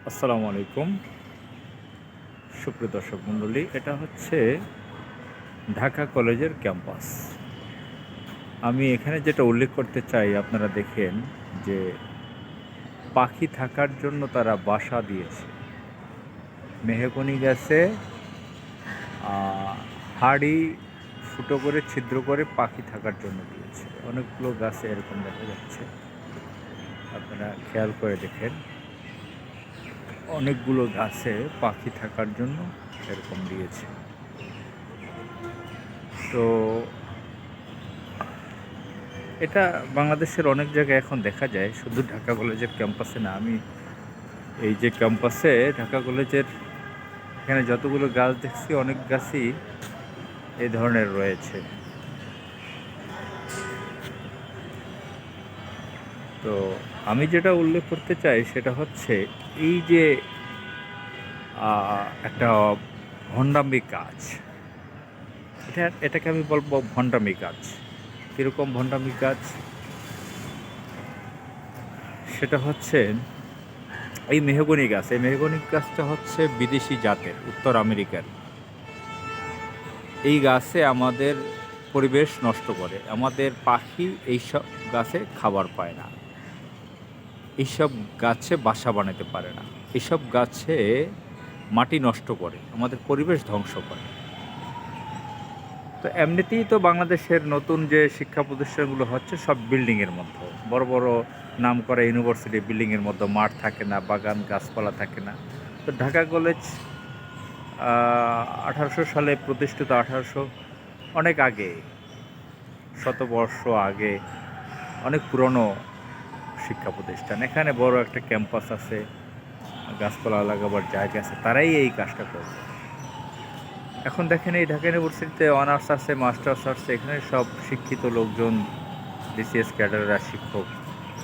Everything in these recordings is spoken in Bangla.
আসসালামু আলাইকুম সুপ্রিয় দর্শক মণ্ডলী, এটা হচ্ছে ঢাকা কলেজের ক্যাম্পাস। আমি এখানে যেটা উল্লেখ করতে চাই, আপনারা দেখেন যে পাখি থাকার জন্য তারা বাসা দিয়েছে। মেহগনি গাছে হাড়ি ফুটো করে ছিদ্র করে পাখি থাকার জন্য দিয়েছে। অনেকগুলো গাছে এরকম দেখা যাচ্ছে, আপনারা খেয়াল করে দেখেন। অনেকগুলো গাছে পাখি থাকার জন্য এরকম দিয়েছে। তো এটা বাংলাদেশের অনেক জায়গায় এখন দেখা যায়, শুধু ঢাকা কলেজের ক্যাম্পাসে না। আমি এই যে ক্যাম্পাসে ঢাকা কলেজের এখানে যতগুলো গাছ দেখছি, অনেক গাছই এই ধরনের রয়েছে। তো আমি যেটা উল্লেখ করতে চাই সেটা হচ্ছে এই যে একটা ভণ্ডামি কাজ, এটাকে আমি বলবো ভণ্ডামি কাজ। কীরকম ভণ্ডামি কাজ? সেটা হচ্ছে এই মেহগনি গাছ। এই মেহগনি গাছটা হচ্ছে বিদেশি জাতের, উত্তর আমেরিকার। এই গাছে আমাদের পরিবেশ নষ্ট করে, আমাদের পাখি এইসব গাছে খাবার পায় না, এইসব গাছে বাসা বানাতে পারে না, এইসব গাছে মাটি নষ্ট করে, আমাদের পরিবেশ ধ্বংস করে। তো এমনিতেই তো বাংলাদেশের নতুন যে শিক্ষা প্রতিষ্ঠানগুলো হচ্ছে সব বিল্ডিংয়ের মধ্যে, বড় বড় নাম করা ইউনিভার্সিটি বিল্ডিংয়ের মধ্যে মাঠ থাকে না, বাগান গাছপালা থাকে না। তো ঢাকা কলেজ 1800 সালে প্রতিষ্ঠিত, 1800 অনেক আগে, শতবর্ষ আগে, অনেক পুরনো শিক্ষা প্রতিষ্ঠান। এখানে বড় একটা ক্যাম্পাস আছে, গাছপালা লাগাবার জায়গা আছে, তারাই এই কাজটা করবে। এখন দেখেন এই ঢাকা ইউনিভার্সিটিতে অনার্স আছে, মাস্টার্স আছে, এখানে সব শিক্ষিত লোকজন, বিসিএস ক্যাডাররা, শিক্ষক,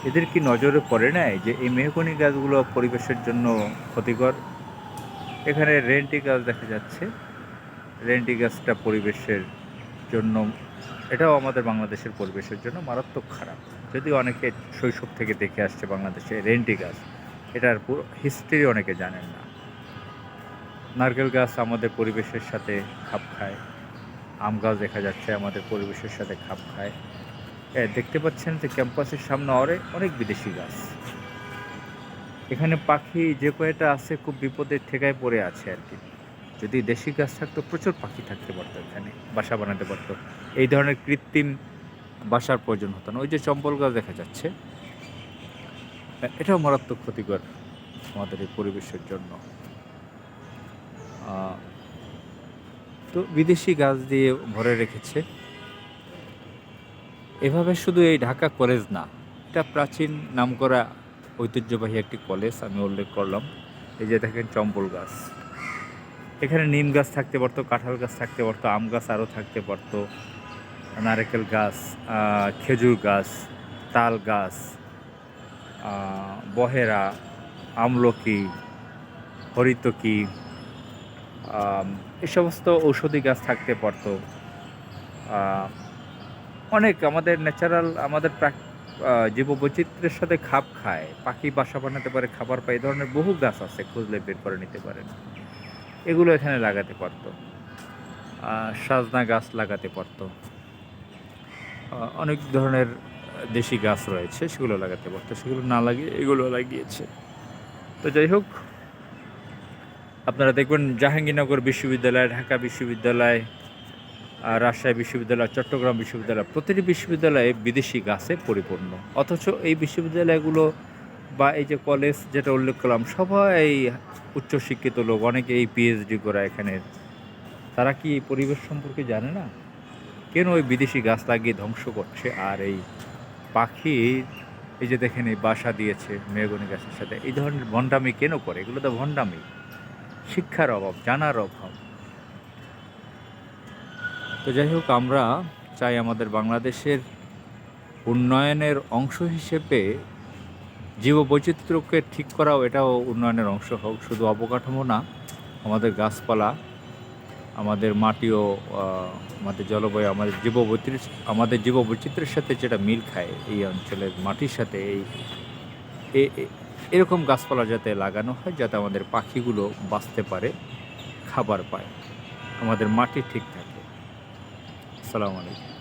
এদের কি নজরে পড়ে নাই যে এই মেহগনি গাছগুলো পরিবেশের জন্য ক্ষতিকর? এখানে রেন্টি গাছ দেখা যাচ্ছে, রেন্টি গাছটা পরিবেশের জন্য, এটাও আমাদের বাংলাদেশের পরিবেশের জন্য মারাত্মক খারাপ। যদিও অনেকে শৈশব থেকে দেখে আসছে বাংলাদেশে রেন্টি গাছ, এটার পুরো হিস্ট্রি অনেকে জানেন না। নারকেল গাছ আমাদের পরিবেশের সাথে খাপ খায়, আম গাছ দেখা যাচ্ছে আমাদের পরিবেশের সাথে খাপ খায়। দেখতে পাচ্ছেন যে ক্যাম্পাসের সামনে অনেক বিদেশি গাছ। এখানে পাখি যে কয়টা আছে খুব বিপদের ঠেকায় পড়ে আছে আর কি। যদি দেশি গাছ থাকতো প্রচুর পাখি থাকতে পারতো, এখানে বাসা বানাতে পারতো, এই ধরনের কৃত্রিম বাসার প্রয়োজন হতো না। ওই যে চম্পল গাছ দেখা যাচ্ছে, এটাও মারাত্মক ক্ষতিকর আমাদের এই পরিবেশের জন্য। তো বিদেশি গাছ দিয়ে ভরে রেখেছে। এভাবে শুধু এই ঢাকা কলেজ না, এটা প্রাচীন নামকরা ঐতিহ্যবাহী একটি কলেজ, আমি উল্লেখ করলাম। এই যে দেখেন চম্পল গাছ, এখানে নিম গাছ থাকতে পারতো, কাঁঠাল গাছ থাকতে পারতো, আম গাছ আরও থাকতে পারতো, নারকেল গাছ, খেজুর গাছ, তাল গাছ, বহেরা, আমলকি, হরিতকি, এই সমস্ত ঔষধি গাছ থাকতে পারতো। অনেক আমাদের ন্যাচারাল, আমাদের জীববৈচিত্র্যের সাথে খাপ খায়, পাখি বাসা বানাতে পারে, খাবার পায়, এই ধরনের বহু গাছ আছে, খুঁজলে বের করে নিতে পারেন। এগুলো এখানে লাগাতে পারতো, সাজনা গাছ লাগাতে পারতো, অনেক ধরনের দেশি গাছ রয়েছে, সেগুলো লাগাতে পারতো, সেগুলো না লাগিয়ে এগুলো লাগিয়েছে। তো যাই হোক, আপনারা দেখবেন জাহাঙ্গীরনগর বিশ্ববিদ্যালয়, ঢাকা বিশ্ববিদ্যালয়, রাজশাহী বিশ্ববিদ্যালয়, চট্টগ্রাম বিশ্ববিদ্যালয়, প্রতিটি বিশ্ববিদ্যালয়ে বিদেশি গাছে পরিপূর্ণ। অথচ এই বিশ্ববিদ্যালয়গুলো বা এই যে কলেজ যেটা উল্লেখ করলাম, সবাই উচ্চশিক্ষিত লোক, অনেকে এই পিএইচডি করা এখানে। তারা কি এই পরিবেশ সম্পর্কে জানে না? কেন ওই বিদেশি গাছ লাগিয়ে ধ্বংস করছে? আর এই পাখির, এই যে দেখেন এই বাসা দিয়েছে মেহগনি গাছের সাথে, এই ধরনের ভণ্ডামি কেন করে? এগুলো তো ভণ্ডামি, শিক্ষার অভাব, জানার অভাব। তো যাই হোক, আমরা চাই আমাদের বাংলাদেশের উন্নয়নের অংশ হিসেবে জীববৈচিত্র্যকে ঠিক করাও, এটাও উন্নয়নের অংশ হোক। শুধু অবকাঠামো না, আমাদের গাছপালা, আমাদের মাটিও, আমাদের জলবায়ু, আমাদের জীববৈচিত্র্যের সাথে যেটা মিল খায়, এই অঞ্চলের মাটির সাথে, এই এরকম গাছপালা যাতে লাগানো হয়, যাতে আমাদের পাখিগুলো বাঁচতে পারে, খাবার পায়, আমাদের মাটি ঠিক থাকে। আসসালামু আলাইকুম।